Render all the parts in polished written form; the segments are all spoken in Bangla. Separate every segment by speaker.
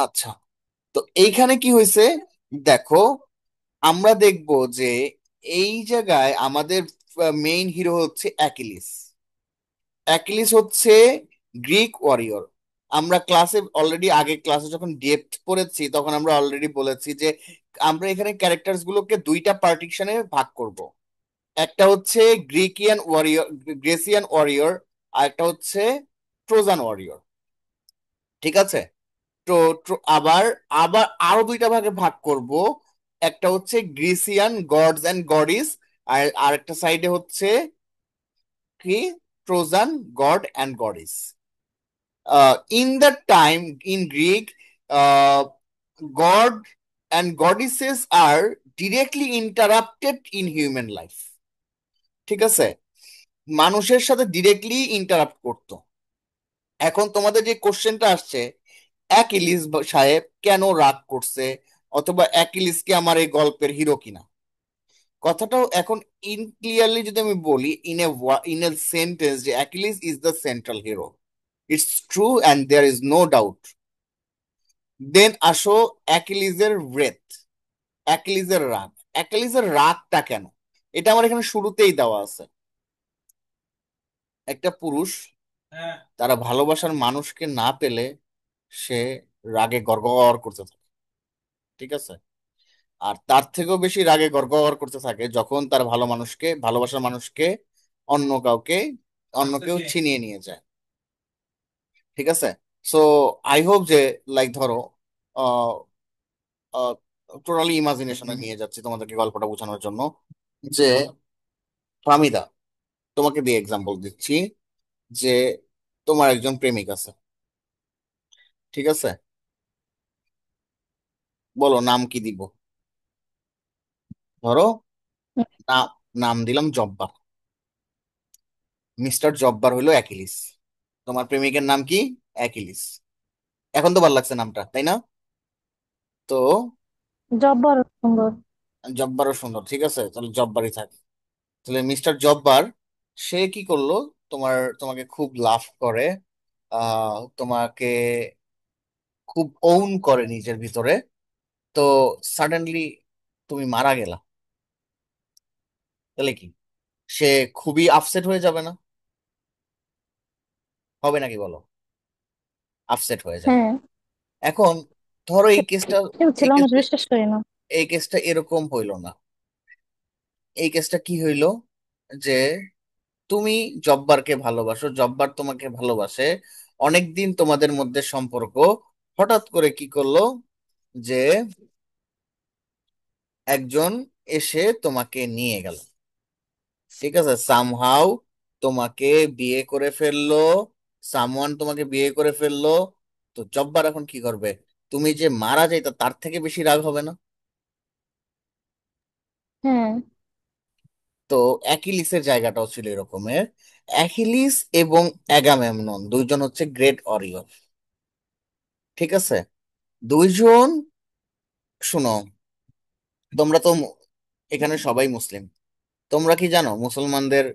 Speaker 1: আচ্ছা, তো এইখানে কি হয়েছে দেখো, আমরা দেখব যে এই জায়গায় আমাদের মেইন হিরো হচ্ছে অ্যাকিলিস। অ্যাকিলিস হচ্ছে গ্রিক ওয়ারিয়র। আমরা ক্লাসে অলরেডি, আগে ক্লাসে যখন ডেপথ পড়েছি তখন আমরা অলরেডি বলেছি যে আমরা এখানে ক্যারেক্টার্স গুলোকে দুইটা পার্টিশনে ভাগ করব। একটা হচ্ছে গ্রিকিয়ান ওয়ারিয়র, গ্রেসিয়ান ওয়ারিয়র, আর একটা হচ্ছে ট্রোজান ওয়ারিয়র। ঠিক আছে? তো আবার আবার আরো দুইটা ভাগে ভাগ করব। একটা হচ্ছে গ্রিসিয়ান গডস এন্ড গডিস, আর আরেকটা সাইডে হচ্ছে কি, Trojan god and goddess. In the time in Greek, God and goddesses are directly interrupted in human life. ঠিক আছে? মানুষের সাথে ডিরেক্টলি ইন্টারাপ্ট করতো। এখন তোমাদের যে কোশ্চেনটা আসছে, অ্যাকিলিস সাহেব কেন রাগ করছে, অথবা অ্যাকিলিস কি আমার এই গল্পের হিরো কিনা, কথাটাও এখন ইন ক্লিয়ারলি যদি আমি বলি ইন এ সেন্টেন্স, যে Achilles is the central hero, it's true and there is no doubt. Then আসো অ্যাকিলিজের ব্রেথ, অ্যাকিলিজের রাগ। অ্যাকিলিজের রাগটা কেন, এটা আমার এখানে শুরুতেই দেওয়া আছে। একটা পুরুষ তারা ভালোবাসার মানুষকে না পেলে সে রাগে গড়গড় করতে থাকে। ঠিক আছে? আর তার থেকেও বেশি রাগে গড়গড় করতে থাকে যখন তার ভালোবাসার মানুষকে অন্য কাউকে, অন্য কেউ ছিনিয়ে নিয়ে যায়। ঠিক আছে? সো আই হোপ যে, লাইক ধরো, টোটালি ইমাজিনেশনে নিয়ে যাচ্ছি তোমাদেরকে গল্পটা বোঝানোর জন্য, যে ফামিদা, তোমাকে দিয়ে এক্সাম্পল দিচ্ছি, যে তোমার একজন প্রেমিক আছে। ঠিক আছে? বলো নাম কি দিব। ধরো, না- নাম দিলাম জব্বার। মিস্টার জব্বার হইলো অ্যাকিলিস। তোমার প্রেমিকের নাম কি? অ্যাকিলিস। এখন তো ভালো লাগছে নামটা, তাই না? তো
Speaker 2: জব্বর সুন্দর।
Speaker 1: জব্বারও সুন্দর, ঠিক আছে, তাহলে জব্বারই থাকে। তাহলে মিস্টার জব্বার সে কি করলো, তোমাকে খুব লাভ করে, তোমাকে খুব ওন করে নিজের ভিতরে। তো সাডেনলি তুমি মারা গেলা, তাহলে কি সে খুবই আপসেট হয়ে যাবে না? হবে নাকি বলো? আপসেট হয়ে যাবে।
Speaker 2: হ্যাঁ,
Speaker 1: এখন ধরো
Speaker 2: সেটাই কিন্তু
Speaker 1: এই
Speaker 2: ছেলে মানুষ
Speaker 1: কেসটা
Speaker 2: বিশ্বাস করে না।
Speaker 1: এই কেসটা এরকম হইলো না। এই কেসটা কি হইলো, যে তুমি জব্বারকে ভালোবাসো, জব্বার তোমাকে ভালোবাসে, অনেকদিন তোমাদের মধ্যে সম্পর্ক, হঠাৎ করে কি করলো, যে একজন এসে তোমাকে নিয়ে গেল। ঠিক আছে? সামহাউ তোমাকে বিয়ে করে ফেললো, সামওয়ান তোমাকে বিয়ে করে ফেললো। তো জব্বার এখন কি করবে? তুমি যে মারা যাইতা তার থেকে বেশি রাগ হবে না?
Speaker 2: হ্যাঁ।
Speaker 1: তো অ্যাকিলিসের জায়গাটাও ছিল এরকমের। অ্যাকিলিস এবং অ্যাগামেমনন দুইজন হচ্ছে গ্রেট অরিয়র। ঠিক আছে? দুইজন, শুনো, তোমরা তো এখানে সবাই মুসলিম। তোমরা কি জানো মুসলমানদের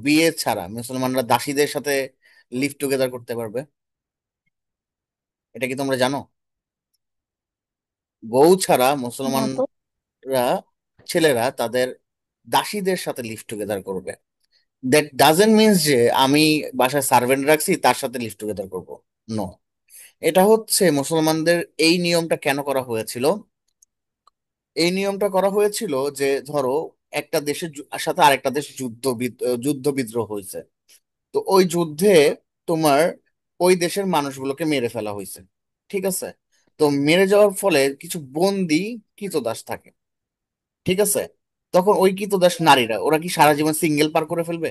Speaker 1: বিয়ে ছাড়া মুসলমানরা দাসীদের সাথে লিভ টুগেদার করতে পারবে? এটা কি তোমরা জানো? বউ ছাড়া
Speaker 2: না তো।
Speaker 1: মুসলমানরা, ছেলেরা তাদের দাসীদের সাথে লিভ টুগেদার করবে। দ্যাট ডাজেন্ট মিনস যে আমি বাসায় সার্ভেন্ট রাখছি তার সাথে লিভ টুগেদার করবো। নো। এটা হচ্ছে মুসলমানদের এই নিয়মটা কেন করা হয়েছিল, এই নিয়মটা করা হয়েছিল যে ধরো একটা দেশের সাথে আরেকটা দেশ যুদ্ধ বিদ্রোহ হয়েছে। তো ওই যুদ্ধে তোমার ওই দেশের মানুষগুলোকে মেরে ফেলা হয়েছে। ঠিক আছে? তো মেরে যাওয়ার ফলে কিছু বন্দি ক্রীতদাস থাকে। ঠিক আছে? তখন ওই ক্রীতদাস নারীরা, ওরা কি সারা জীবন সিঙ্গেল পার করে ফেলবে?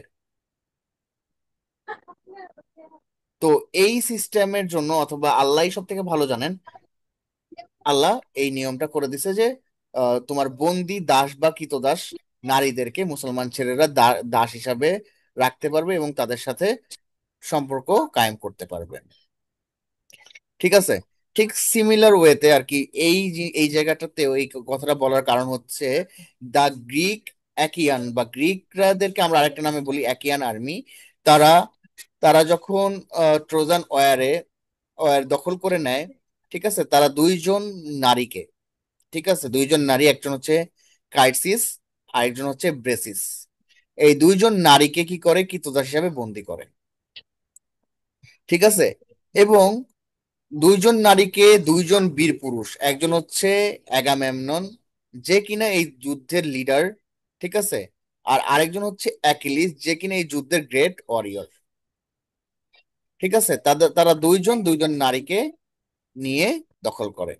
Speaker 1: তো এই সিস্টেমের জন্য, অথবা আল্লাহ সব থেকে ভালো জানেন, আল্লাহ এই নিয়মটা করে দিছে যে তোমার বন্দি দাস বা ক্রীতদাস নারীদেরকে মুসলমান ছেলেরা দাস হিসাবে রাখতে পারবে এবং তাদের সাথে সম্পর্ক কায়েম করতে পারবে। ঠিক আছে? ঠিক সিমিলার ওয়েতে আর কি, এই জায়গাটাতে এই কথাটা বলার কারণ হচ্ছে দা গ্রিক অ্যাকিয়ান, বা গ্রিকরাদেরকে আমরা আরেকটা নামে বলি অ্যাকিয়ান আর্মি। তারা তারা যখন ট্রোজান ওয়ার দখল করে নেয়, ঠিক আছে, তারা দুইজন নারীকে, ঠিক আছে, দুইজন নারী, একজন হচ্ছে কাইটসিস, আরেকজন হচ্ছে ব্রেসিস, এই দুইজন নারীকে কি করে কৃতদাস হিসাবে বন্দি করে। ঠিক আছে, এবং দুইজন নারীকে দুইজন বীর পুরুষ, একজন হচ্ছে অ্যাগামেমনন, যে কিনা এই যুদ্ধের লিডার, ঠিক আছে, আর আরেকজন হচ্ছে অ্যাকিলিস, যে কিনা এই যুদ্ধের গ্রেট ওয়ারিয়র। ঠিক আছে, তাদের তারা দুইজন দুইজন নারীকে নিয়ে দখল করে।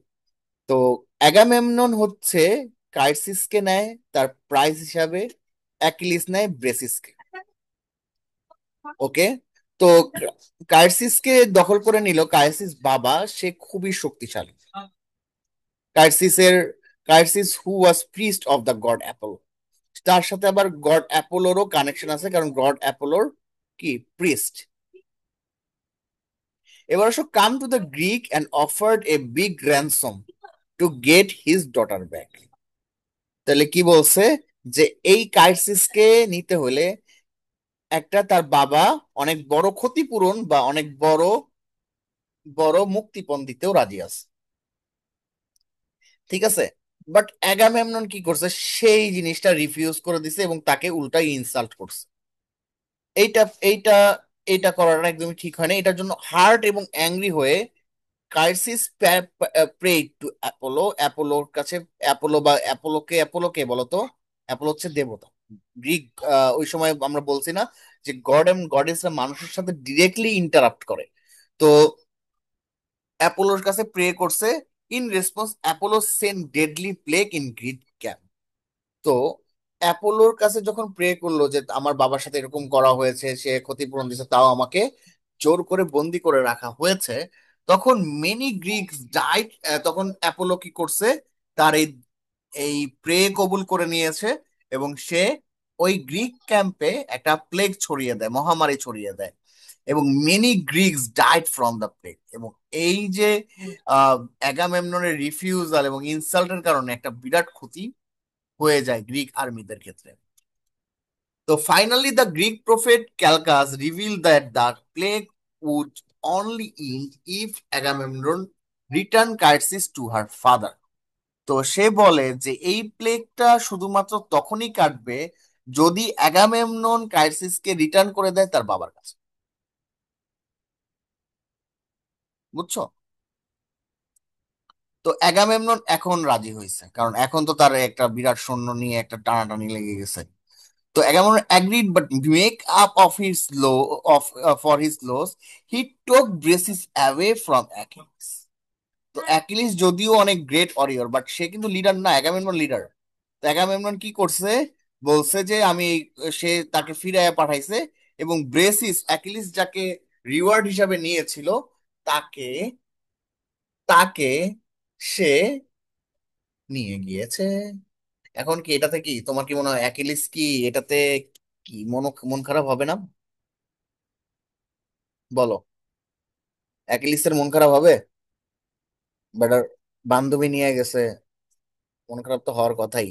Speaker 1: তো অ্যাগামেমনন হচ্ছে কাইসিসকে নেয় তার প্রাইজ হিসাবে, অ্যাকিলিস নেয় ব্রেসিসকে। ওকে। তো কাইসিসকে দখল করে নিল কাইসিস বাবা, সে খুবই শক্তিশালী। কাইসিসের কাইসিস who was priest of the god Apollo, তার সাথে আবার গড অ্যাপোলোরও কানেকশন আছে, কারণ গড অ্যাপোলোর কি প্রিস্ট। এবার অবশ্য come to the Greek and offered a big ransom to get his daughter back. তাহলে কি বলছে, যে এই কাইসিসকে নিতে হলে একটা তার বাবা অনেক বড় ক্ষতিপূরণ বা অনেক বড় বড় মুক্তিপণ দিতেও রাজি আছে। ঠিক আছে, বাট অ্যাগামেমনন কি করছে, সেই জিনিসটা রিফিউজ করে দিছে এবং তাকে উল্টা ইনসাল্ট করছে। এইটা এইটা এইটা করাটা একদমই ঠিক হয় না। এটার জন্য হার্ট এবং অ্যাংরি হয়ে কাইসিস প্রেড টু অ্যাপোলো, অ্যাপোলোর কাছে। অ্যাপোলো বা অ্যাপোলোকে বলতো, অ্যাপোলো হচ্ছে দেবতা, গ্রিক। ওই সময় আমরা বলছি না যে গড এন্ড গডেসরা মানুষের সাথে ডিরেক্টলি ইন্টারাক্ট করে। তো অ্যাপোলোর কাছে প্রে করছে। In response Apollo send deadly plague in Greek camp. তো অ্যাপোলোর কাছে যখন প্রে করলো যে আমার বাবার সাথে এরকম করা হয়েছে, সে ক্ষতিপূরণ দিচ্ছে, তাও আমাকে জোর করে বন্দি করে রাখা হয়েছে, তখন মেনি গ্রিকস ডাইড। তখন অ্যাপোলো কি করছে, তার এই এই প্রে কবুল করে নিয়েছে, এবং সে ওই গ্রিক ক্যাম্পে একটা প্লেগ ছড়িয়ে দেয়, মহামারী ছড়িয়ে দেয়, এবং many Greeks died from the plague. এবং এই যে অ্যাগামেমননের রিফিউজাল এবং ইনসাল্টের কারণে একটা বিরাট ক্ষতি হয়ে যায় গ্রিক আর্মিদের ক্ষেত্রে। তো finally the Greek prophet Calchas reveal that the plague would only end if Agamemnon return কাইটসিস টু হার ফাদার। তো সে বলে যে এই প্লেগটা শুধুমাত্র তখনই কাটবে যদি অ্যাগামেমনন কাইটসিসকে রিটার্ন করে দেয় তার বাবার কাছে। বুঝছো? তো অ্যাগামেমনন এখন রাজি হয়েছে, কারণ এখন তো তার একটা বিরাট সৈন্য নিয়ে একটা টানাটানি লেগে গেছে। তো Agamemnon agreed, but make up of his law of for his loss, he took Briseis away from Achilles. তো অ্যাকিলিস যদিও অনেক গ্রেট ওয়ারিয়র, বাট সে কিন্তু লিডার না, অ্যাগামেমনন লিডার। তো অ্যাগামেমনন কি করছে, বলছে যে সে তাকে ফিরাইয়া পাঠাইছে, এবং ব্রেসিস অ্যাকিলিস যাকে রিওয়ার্ড হিসাবে নিয়েছিল, তাকে তাকে সে নিয়ে গিয়েছে। এখন কি এটাতে কি তোমার কি মনে হয়, অ্যাকিলিস কি এটাতে কি মন খারাপ হবে না? বলো, অ্যাকিলিসের মন খারাপ হবে? বেটার বান্ধবী নিয়ে গেছে, মন খারাপ তো হওয়ার কথাই।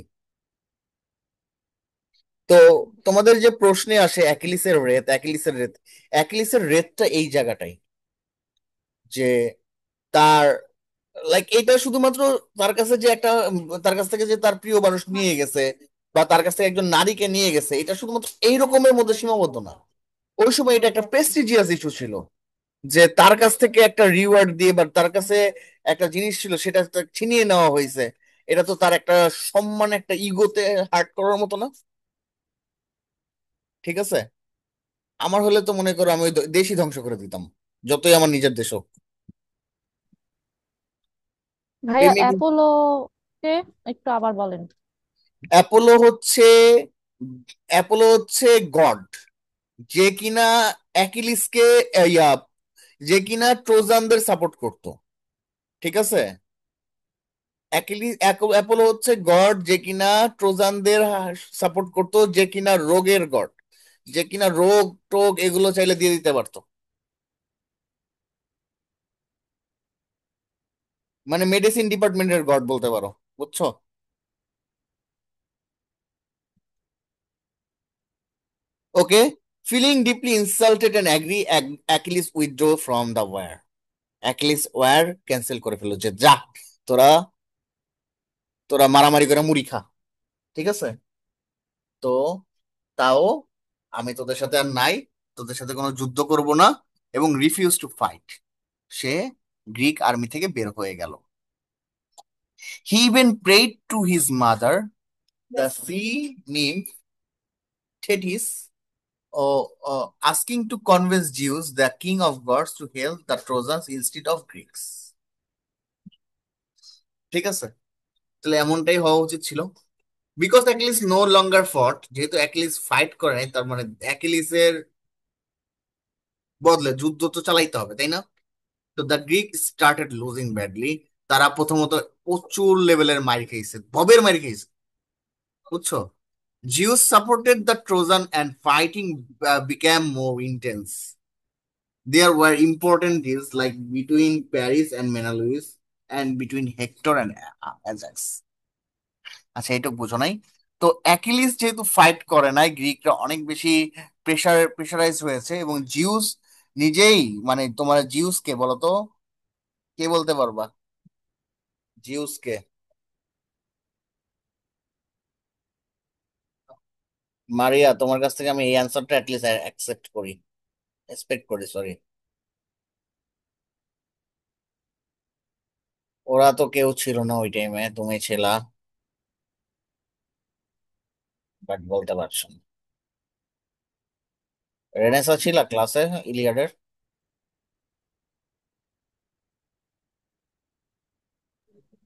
Speaker 1: তো তোমাদের যে প্রশ্নে আসে অ্যাকিলিসের রেতটা এই জায়গাটাই, যে তার লাইক এটা শুধুমাত্র তার কাছে যে একটা তার কাছ থেকে যে তার প্রিয় মানুষ নিয়ে গেছে, বা তার কাছ থেকে একজন নারীকে নিয়ে গেছে, এটা শুধুমাত্র এই রকমের মধ্যে সীমাবদ্ধ না। ওই সময় এটা একটা প্রেস্টিজিয়াস ইস্যু ছিল, যে তার কাছ থেকে একটা রিওয়ার্ড দিয়ে বা তার কাছে একটা জিনিস ছিল সেটা তো ছিনিয়ে নেওয়া হয়েছে। এটা তো তার একটা সম্মান, একটা ইগোতে হার্ট করার মতো না। ঠিক আছে, আমার হলে তো মনে করো আমি ওই দেশই ধ্বংস করে দিতাম, যতই আমার নিজের দেশ হোক।
Speaker 2: ভাইয়া
Speaker 1: প্রেমিক।
Speaker 2: অ্যাপোলো কে একটু আবার বলেন।
Speaker 1: অ্যাপোলো হচ্ছে অ্যাপোলো হচ্ছে গড, যে কিনা অ্যাকিলিসকে ইয়া যে কিনা ট্রোজানদের সাপোর্ট করতো। ঠিক আছে, অ্যাপোলো হচ্ছে গড যে কিনা ট্রোজানদের সাপোর্ট করতো, যে কিনা রোগের গড, যে কিনা রোগ টোগ এগুলো চাইলে দিয়ে দিতে পারতো, মানে মেডিসিন ডিপার্টমেন্টের গড বলতে পারো। বুঝছো? Okay. Feeling deeply insulted and angry, Achilles withdraw from the war. Achilles war cancel করে ফেললো যে যা, তোরা তোরা মারামারি করে মুড়ি খা, ঠিক আছে। তো তাও আমি তোদের সাথে আর নাই, তোদের সাথে কোনো যুদ্ধ করব না, এবং refuse to fight. Say Greek army থেকে বের হয়ে গেল। হি even prayed to his mother, the sea nymph Thetis, asking to convince Zeus, the king of gods, to help the Trojans instead of Greeks। ঠিক আছে, তাহলে এমনটাই হওয়া উচিত ছিল। বিকজ অ্যাকিলিস নো লঙ্গার ফট, যেহেতু অ্যাকিলিস ফাইট করে নাই, তার মানে অ্যাকিলিসের বদলে যুদ্ধ তো চালাইতে হবে, তাই না? তো the Greek started losing badly. তারা প্রথমত প্রচুর লেভেলের মার খেয়েছে, ভবের মার খেয়েছে, বুঝছো। Zeus supported the Trojan and fighting became more intense. There were important deals like between Paris and Menelaus and between Hector and Ajax। আচ্ছা, এটা বুঝো নাই। তো অ্যাকিলিস যেহেতু ফাইট করে নাই, গ্রিকরা অনেক বেশি প্রেশারাইজ হয়েছে, এবং জিউস নিজেই, মানে তোমার জিউস কে বলো তো, কে বলতে পারবা জিউস কে? মারিয়া, তোমার কাছ থেকে আমি এই অ্যান্সারটা অ্যাটলিস্ট অ্যাকসেপ্ট করি, এক্সপেক্ট করি, সরি। ওরা তো কেউ ছিল না ওই টাইমে, তুমি ছিলা, বাট বলতে পারছো না। রেনেসা ছিল ক্লাসে ইলিয়াডের?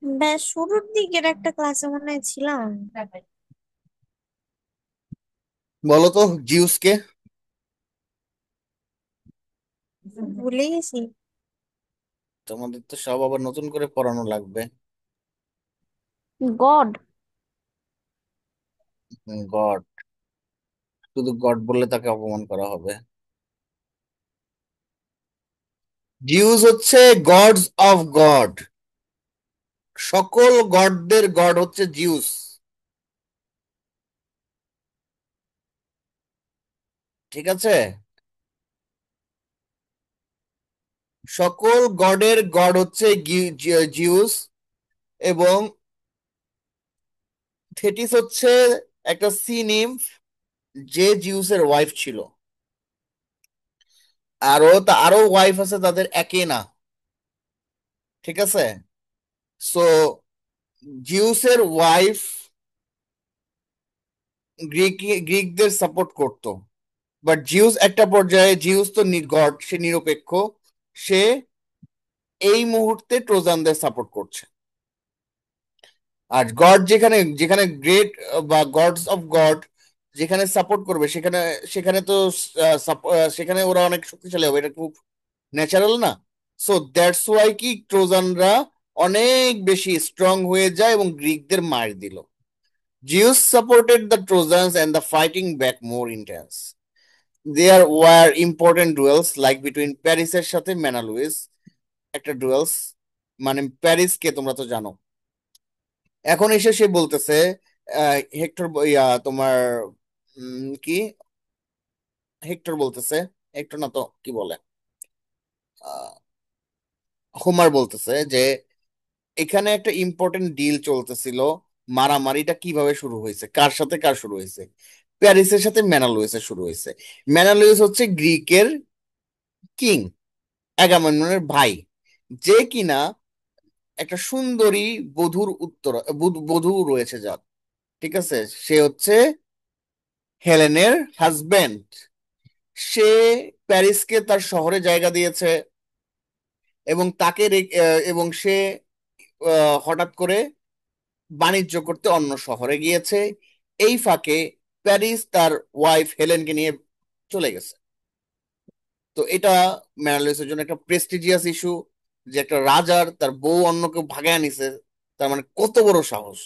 Speaker 3: বেশ শুরুর দিকের একটা ক্লাসে মনে হয় ছিলাম।
Speaker 1: বলো তো জিউস কে?
Speaker 3: ভুলে গেছি।
Speaker 1: তোমাদের তো সব আবার নতুন করে পড়ানো লাগবে।
Speaker 2: গড।
Speaker 1: গড? শুধু গড বললে তাকে অপমান করা হবে। জিউস হচ্ছে গডস অফ গড, সকল গডদের গড হচ্ছে জিউস, ঠিক আছে। সকল গডের গড হচ্ছে জিউস, এবং থেটিস হচ্ছে একটা সি নিম্ফ, যে জিউসের ওয়াইফ ছিল। আরো ওয়াইফ আছে, তাদের একে না, ঠিক আছে। সো জিউসের ওয়াইফ গ্রিক গ্রিকদের সাপোর্ট করতো, বাট জিউস একটা পর্যায়ে, জিউস তো গড, সে নিরপেক্ষ, সে এই মুহূর্তে ট্রোজানদের সাপোর্ট করছে। আর গড যেখানে যেখানে গ্রেট বা গডস অফ গড যেখানে সাপোর্ট করবে, সেখানে সেখানে তো সেখানে ওরা অনেক শক্তিশালী হবে, এটা খুব ন্যাচারাল না? সো দ্যাটস ওয়াই কি ট্রোজানরা অনেক বেশি স্ট্রং হয়ে যায় এবং গ্রিকদের মার দিল। Zeus supported the Trojans and the fighting back more intense. There were important duels like between প্যারিসের সাথে মেনালুইস, একটা ডুয়েলস, মানে প্যারিসকে তোমরা তো জানো। এখন এসে সে বলতেছে, হেক্টর তোমার কি, হেক্টর বলতেছে, হেক্টর না তো কি বলে, আহ, হোমার বলতেছে যে এখানে একটা ইম্পর্টেন্ট ডিল চলতেছিল। মারামারিটা কিভাবে শুরু হয়েছে, কার সাথে কার শুরু হয়েছে? প্যারিসের সাথে মেনালুইসের শুরু হয়েছে। মেনালুইস হচ্ছে গ্রিকের কিং, অ্যাগামেমননের ভাই, যে কিনা একটা সুন্দরী বধূর উত্তর বধূ রয়েছে যার, ঠিক আছে। সে হচ্ছে হেলেনের হাজবেন্ড। সে প্যারিসকে তার শহরে জায়গা দিয়েছে, এবং এবং সে হঠাৎ করে বাণিজ্য করতে অন্য শহরে গিয়েছে। এই ফাঁকে প্যারিস তার ওয়াইফ হেলেনকে নিয়ে চলে গেছে। তো এটা ম্যানালিসের জন্য একটা প্রেস্টিজিয়াস ইস্যু, যে একটা রাজার তার বউ অন্য কেউ ভাগায় নিছে, তার মানে কত বড় সাহস।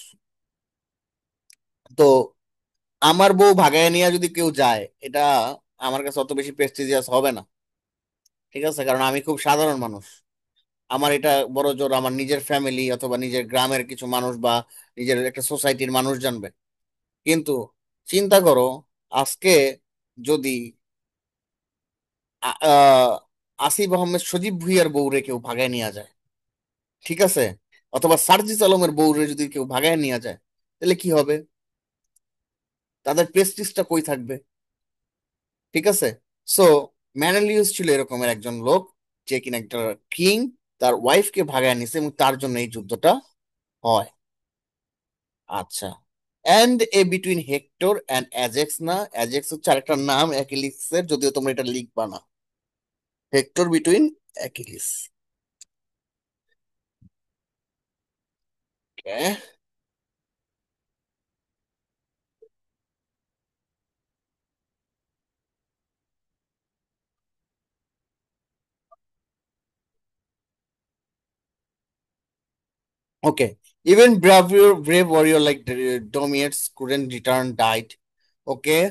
Speaker 1: তো আমার বউ ভাগায় নিয়ে যদি কেউ যায়, এটা আমার কাছে অত বেশি প্রেস্টিজিয়াস হবে না, ঠিক আছে, কারণ আমি খুব সাধারণ মানুষ। আমার এটা বড় জোর আমার নিজের ফ্যামিলি অথবা নিজের গ্রামের কিছু মানুষ বা নিজের একটা সোসাইটির মানুষ জানবে। কিন্তু চিন্তা করো, আজকে যদি আ- আহ, আসিফ আহমেদ সজীব ভুঁইয়ার বউরে কেউ ভাগায় নিয়ে যায়, ঠিক আছে, অথবা সার্জিস আলমের বউরে যদি কেউ ভাগায় নিয়ে যায়, তাহলে কি হবে? তাদের প্রেস্টিজটা কই থাকবে? ঠিক আছে। সো ম্যানেলিউস ছিল এরকমের একজন লোক, যে কিনা একটা কিং তার ওয়াইফকে ভাগায় নিছে, এবং তার জন্য এই যুদ্ধটা হয়। আচ্ছা, and a between Hector and Ajax, না অ্যাজেক্স হচ্ছে আরেকটা নাম অ্যাকিলিসের, যদিও তোমরা এটা লিখবা না। Hector between Achilles. Okay. Even brave warrior like Domitius couldn't return, died. Okay.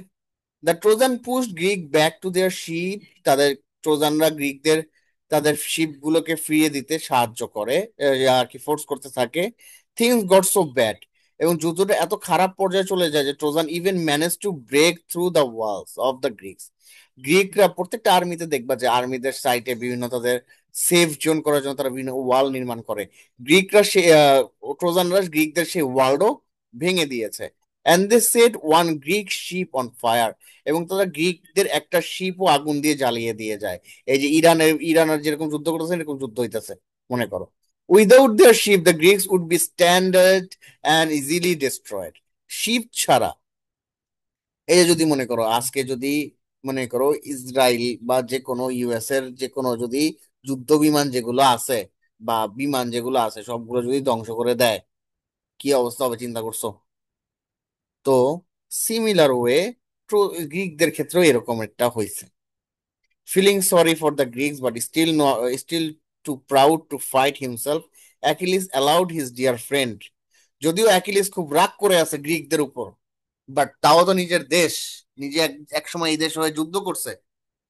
Speaker 1: The Trojan pushed Greek back to their ship. তাদের ট্রোজানরা গ্রিকদের তাদের শিপ গুলোকে ফিরিয়ে দিতে সাহায্য করে, আর কি ফোর্স করতে থাকে। থিংস গট সো ব্যাড, এবং যুদ্ধটা এত খারাপ পর্যায়ে চলে যায় যে Trojan even manage to break through the walls of the Greeks. গ্রিকরা প্রত্যেকটা আর্মিতে দেখবা যে আর্মিদের সাইটে বিভিন্ন তাদের সেফ জোন করার জন্য তারা বিভিন্ন ওয়াল নির্মাণ করে। গ্রিকরা সে ট্রোজানরা গ্রিকদের সেই ওয়ালও ভেঙে দিয়েছে। And they set one Greek ship on fire, এবং তারা গ্রিকদের একটা শিপও আগুন দিয়ে জ্বালিয়ে দিয়ে যায়। এই যে ইরানের যেরকম যুদ্ধ করতেছে এরকম যুদ্ধ হইতেছে, মনে করো। Without their ship the Greeks would be standard and easily destroyed. Ship ছাড়া, এই যে যদি মনে করো আজকে যদি মনে করো ইসরায়েল বা যে কোনো ইউএস এর যে কোনো যদি যুদ্ধ বিমান যেগুলো আছে বা বিমান যেগুলো আছে সবগুলো যদি ধ্বংস করে দেয়, কি অবস্থা হবে চিন্তা করছো? তো সিমিলার ওয়ে গ্রিকদের ক্ষেত্রেও এরকম একটা হয়েছে। Feeling sorry for the Greeks but still too proud to fight himself, Achilles allowed his dear friend. যদিও অ্যাকিলিস খুব রাগ করে আছে গ্রিকদের উপর, বাট তাও তো নিজের দেশ, নিজে এক সময় এই দেশ হয়ে যুদ্ধ করছে।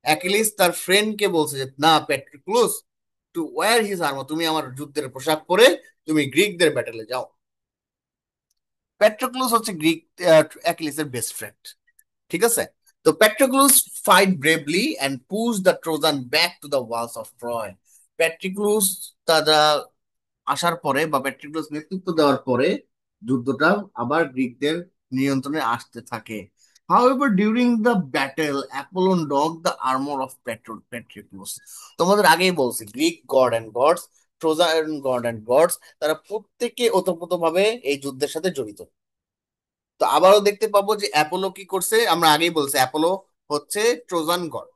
Speaker 1: অ্যাকিলিস তার ফ্রেন্ডকে বলছে যে না প্যাট্রিক্লুস, টু ওয়্যার হিজ আর্মর, তুমি আমার যুদ্ধের পোশাক পরে তুমি গ্রিকদের ব্যাটেলে যাও। প্যাট্রিক্লুস হচ্ছে গ্রিক অ্যাকিলিসের বেস্ট ফ্রেন্ড, ঠিক আছে। তো Patroclus fight bravely and push the Trojan back to the walls of Troy. Patroclus তারা আসার পরে বা প্যাট্রিক্লুস নেতৃত্ব দেওয়ার পরে যুদ্ধটা আবার গ্রিকদের নিয়ন্ত্রণে আসতে থাকে। However, during the battle, Apollon dogged the armor of Patroclus. তোমাদের আগেই বলছি Greek god and gods, Trojan god and gods, তারা প্রত্যেকে ওতপ্রোতভাবে এই যুদ্ধের সাথে জড়িত। তো আবারও দেখতে পাবো যে অ্যাপোলো কি করছে, আমরা আগেই বলছি অ্যাপোলো হচ্ছে ট্রোজান গড,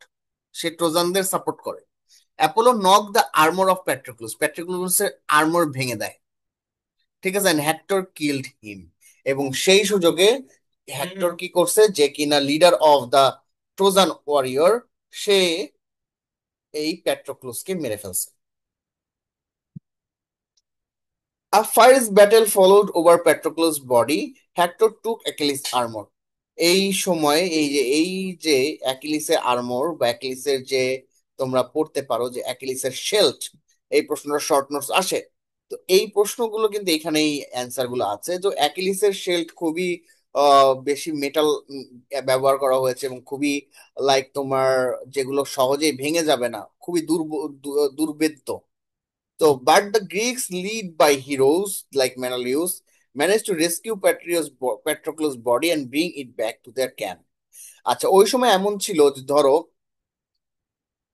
Speaker 1: সে ট্রোজানদের সাপোর্ট করে। Apollo knock the armour of Patroclus, প্যাট্রিক্লুসের আর্মর ভেঙে দেয়, ঠিক আছে। হেক্টর কিল্ড হিম, এবং সেই সুযোগে হেক্টর কি করছে, যে কিনা leader of the Trojan warrior, সে এই প্যাট্রোক্লুসকে মেরে ফেলছে। A fierce battle followed over Patroclus' body. Hector took Achilles' armor. এই সময় এই যে অ্যাকিলিসের আর্মর বা অ্যাকিলিসের যে তোমরা পড়তে পারো যে অ্যাকিলিসের শেল্ট, এই প্রশ্নটা শর্ট নোটস আসে। তো এই প্রশ্নগুলো কিন্তু এখানেই অ্যান্সার গুলো আছে। তো অ্যাকিলিসের শেল্ট খুবই বেশি মেটাল ব্যবহার করা হয়েছে, এবং খুবই লাইক তোমার যেগুলো সহজেই ভেঙে যাবে না, খুবই দুর্বেদ্য। So, but the Greeks, led by heroes like Menelaus, managed to rescue Patroclus' body and bring it back to their camp. আচ্ছা, ওই সময় এমন ছিল যে ধরো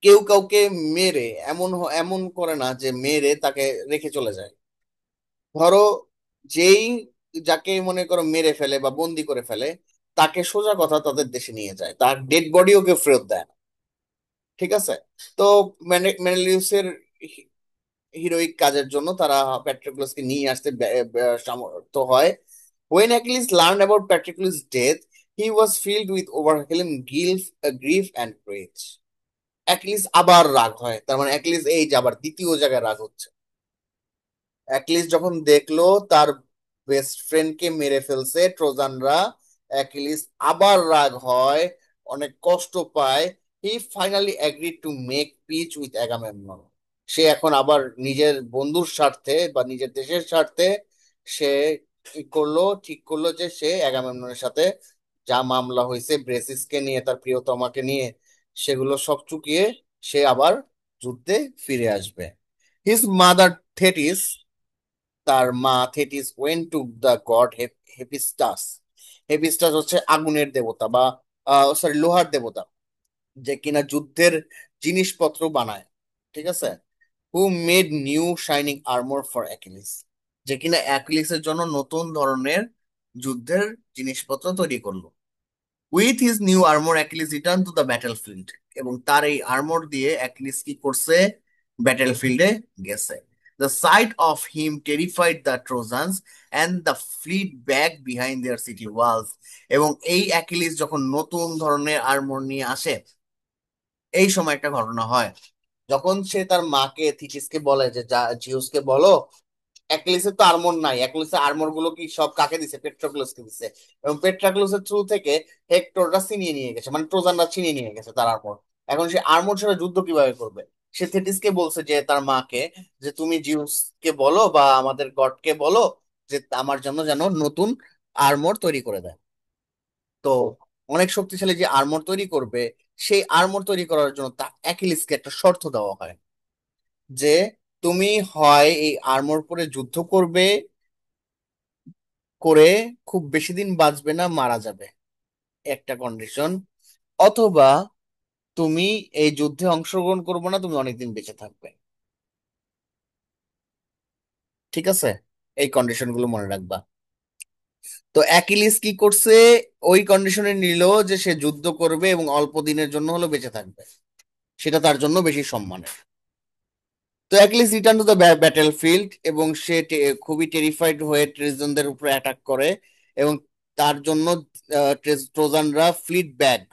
Speaker 1: কেউ কাউকে মেরে এমন করে না যে মেরে তাকে রেখে চলে যায়। ধরো যেই যাকে মনে করো মেরে ফেলে বা বন্দি করে ফেলে, তাকে সোজা কথা তাদের দেশে নিয়ে যায়, তার ডেড বডিও কেউ ফেরত দেয় না, ঠিক আছে। তো মেনেলিউসের হিরোইক কাজের জন্য তারা প্যাট্রিকুলাসকে নিয়ে আসতে সামর্থ্য হয়। When Achilles learned about Patroclus' death, he was filled with overwhelming grief and rage. Achilles আবার রাগ হয়, তার মানে অ্যাকিলিস এই যে আবার দ্বিতীয় জায়গায় রাগ হচ্ছে। অ্যাকিলিস যখন দেখলো তার বেস্ট ফ্রেন্ডকে মেরে ফেলছে ট্রোজানরা, অ্যাকিলিস আবার রাগ হয়, অনেক কষ্ট পায়। He finally agreed to make peace with Agamemnon. সে এখন আবার নিজের বন্ধুর স্বার্থে বা নিজের দেশের স্বার্থে সে ঠিক করলো যে সে অ্যাগামেমননের সাথে যা মামলা হয়েছে ব্রেসিসকে নিয়ে, তার প্রিয়তমাকে নিয়ে, সেগুলো সব চুকিয়ে সে আবার যুদ্ধে ফিরে আসবে। হিজ মাদার থেটিস, তার মা Thetis went to the god Hephaestus. Hephaestus হচ্ছে আগুনের দেবতা বা সরি লোহার দেবতা, যে কিনা যুদ্ধের জিনিসপত্র বানায়, ঠিক আছে। Who made new shining armour for Achilles, যে কিনা অ্যাকিলিসের জন্য নতুন ধরনের যুদ্ধের জিনিসপত্র তৈরি করলো। With his new armour Achilles return to the battle field, এবং তার এই আর্মর দিয়ে অ্যাকিলিস কি করছে, ব্যাটল ফিল্ডে গেছে। The sight of him terrified the Trojans and the fled back behind their city walls. এবং এই অ্যাকিলিস যখন নতুন ধরনের আর্মর নিয়ে আসে, এই সময় একটা ঘটনা হয়। যখন সে তার মাকে থিটিসকে বলে যে জিউসকে বলো, অ্যাকিলিসের তো আর্মর নাই, অ্যাকিলিসের আর্মর গুলো কি সব কাকে দিছে, পেট্রোক্লোসকে দিছে। এবং পেট্রাক্লোসের থ্রু থেকে হেক্টররা ছিনিয়ে নিয়ে গেছে, মানে ট্রোজানরা ছিনিয়ে নিয়ে গেছে তার আর্মর। এখন সে আর্মর ছাড়া যুদ্ধ কিভাবে করবে? সে থেটিসকে বলছে, যে তার মাকে, যে তুমি জিউসকে বলো বা আমাদের গডকে বলো যে আমার জন্য যেন নতুন আর্মর তৈরি করে দেয়। তো অনেক শক্তিশালী যে আর্মর তৈরি করবে, সেই আর্মর তৈরি করার জন্য তা অ্যাকিলিসকে একটা শর্ত দেওয়া হয়, যে তুমি হয় এই আর্মর পরে যুদ্ধ করবে, করে খুব বেশি দিন বাঁচবে না, মারা যাবে, একটা কন্ডিশন। অথবা তুমি এই যুদ্ধে অংশগ্রহণ করবে না, তুমি অনেকদিন বেঁচে থাকবে। ঠিক আছে, এই কন্ডিশন গুলো মনে রাখবা। তো অ্যাকিলিস কি করছে, ওই কন্ডিশনে নিল যে সে যুদ্ধ করবে এবং অল্প দিনের জন্য হলো বেঁচে থাকবে, সেটা তার জন্য বেশি সম্মানের। তো Achilles return to the battle field, এবং সে খুবই টেরিফাইড হয়ে ট্রেজনদের উপরে অ্যাটাক করে। এবং তার জন্য ট্রোজানরা ফ্লিট ব্যাক,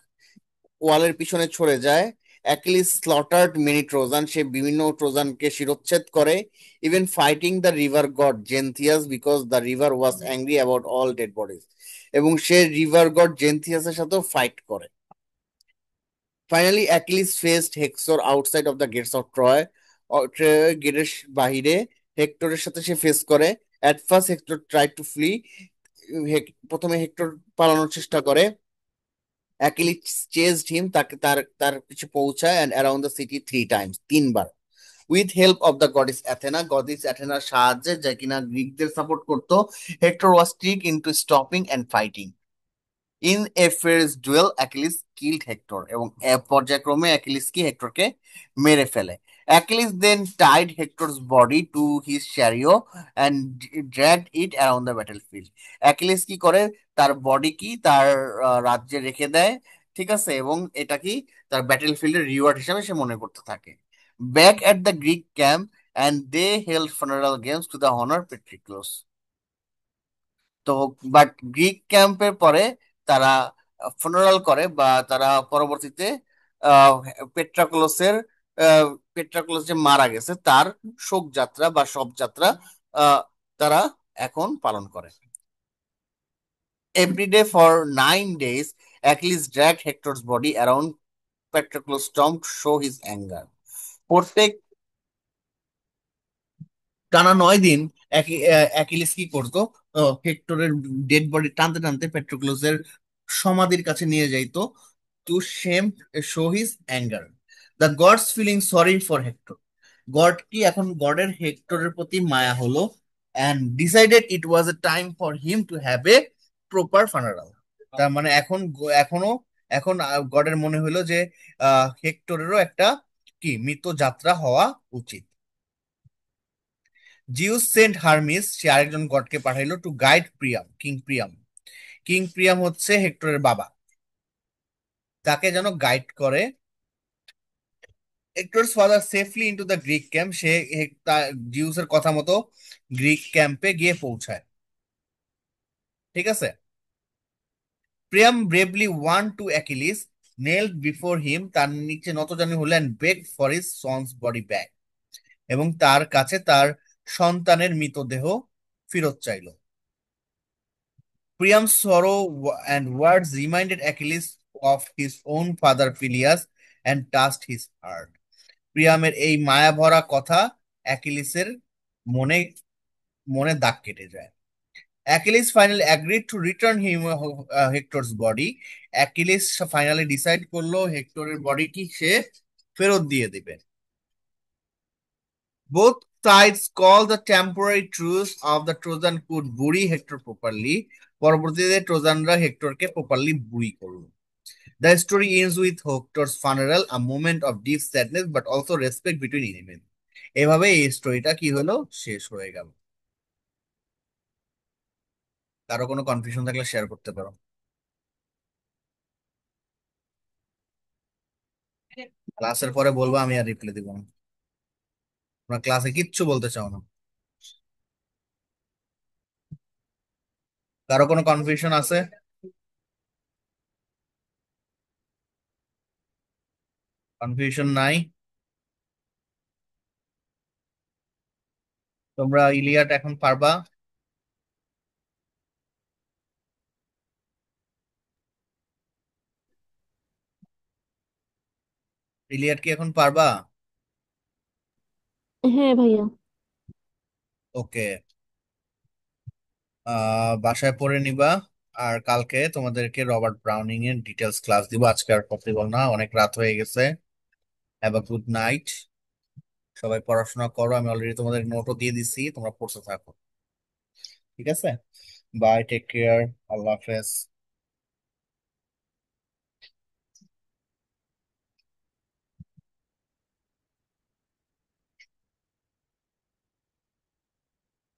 Speaker 1: ওয়ালের পিছনে ছড়ে যায়। অ্যাকিলিস স্লটার্ড মেনি ট্রোজান, সে বিভিন্ন ট্রোজানকে শিরোচ্ছেদ করে। Even fighting the river god Xanthus, because the river was angry about all dead bodies. এবং সে রিভার গড জেনথিয়াসের সাথেও ফাইট করে। Finally Achilles faced Hector outside of the gates of Troy, গেটের বাহিরে হেক্টরের সাথে সে ফেস করে। At first Hector try to flee, প্রথমে হেক্টর পালানোর চেষ্টা করে। অ্যাকিলিস চেজড হিম, তাকে তার তার পিছু পৌঁছায় and around the city 3 times, 3 বার। With help of the goddess Athena, goddess অ্যাথেনার সাহায্যে, যা কিনা গ্রিকদের সাপোর্ট করতো, Hector was trick into stopping and fighting. In a fierce duel Achilles killed Hector, এবং পর্যায়ক্রমে অ্যাকিলিস কি হেক্টরকে মেরে ফেলে। Achilles then tied Hector's body to his chariot and dragged it around the battle field. Achilles কি করে, তার বডি কি তার রাজ্যে রেখে দেয়, ঠিক আছে, এবং এটা কি তার ব্যাটেল ফিল্ডের রিওয়ার্ড হিসাবে সে মনে করতে থাকে। Back at the Greek camp and they held funeral games to the honour Patroclus. তো বাট গ্রিক ক্যাম্পের পরে তারা ফুনারাল করে, বা তারা পরবর্তীতে আহ, পেট্রাক্লোসের পেট্রাক্লোস যে মারা গেছে তার শোক যাত্রা বা শব যাত্রা আহ, তারা এখন পালন করে। Everyday for 9 days Achilles dragged Hector's body around Patroclus tomb to show his anger. প্রত্যেক টানা 9 দিন অ্যাকিলিস কি করতো, হেক্টরের ডেড বডি টানতে টানতে পেট্রোক্লোসের সমাধির কাছে নিয়ে যাইতো, to shame show his anger. The gods feeling sorry for Hector, god কি এখন গডের হেক্টরের প্রতি মায়া হলো, and decided it was a time for him to have a proper funeral. তার মানে এখন এখনো এখন গডের মনে হলো যে হেক্টরেরও একটা কি মৃত যাত্রা হওয়া উচিত। জিউস সেন্ট হারমিস, সে আরেকজন গডকে পাঠাইলো to guide Priam, king Priam. King Priam হচ্ছে হেক্টরের বাবা, তাকে যেন গাইড করে। Hector's father safely into the Greek camp, সে জিউসের কথা মতো গ্রিক ক্যাম্পে গিয়ে পৌঁছায়। ঠিক আছে। Priam bravely went to Achilles, kneeled before him, তার নিচে নতজানু হলেন, beg for his son's body back, এবং তার কাছে তার সন্তানের মৃতদেহ ফেরত চাইলো। Priam's sorrow and words reminded Achilles of his own father Peleus and touched his heart. প্রিয়ামের এই মায়া ভরা কথা অ্যাকিলিসের মনে মনে দাগ কেটে যায়। Achilles finally agreed to return him hectares body, Achilles finally decide করলো হেক্টরের বডি কি সে ফেরত দিয়ে দিবে। Both sides call the temporary truce of the Trojan could bury Hector properly. পরবর্তীতে ট্রোজানরা হেক্টরকে প্রপারলি বুড়ি করল। The story ends with Hector's funeral, a moment of deep sadness but also respect between enemies. এভাবে এই স্টোরিটা কি হলো, শেষ হয়ে গেল। কারো কোনো কনফিউশন থাকলে শেয়ার করতে পারো। ক্লাসের পরে বলবো, আমি আর রিপ্লাই দিব না। তোমরা ক্লাসে কিচ্ছু বলতে চাও না। কারো কোনো কনফিউশন আছে? কনফিউশন নাই? তোমরা ইলিয়াট এখন পারবা? ইলিয়াট কি এখন পারবা?
Speaker 2: হ্যাঁ ভাইয়া।
Speaker 1: ওকে। বাসায় পড়ে নিবা। আর কালকে তোমাদেরকে রবার্ট ব্রাউনিং এর ডিটেলস ক্লাস দিব, আজকে আর পসিবল না, অনেক রাত হয়ে গেছে। Have a good night. সবাই পড়াশোনা করো, আমি অলরেডি তোমাদের নোটও দিয়ে দিছি, তোমরা পড়তে থাকো। ঠিক আছে? বাই, টেক কেয়ার, আল্লাহ হাফেজ।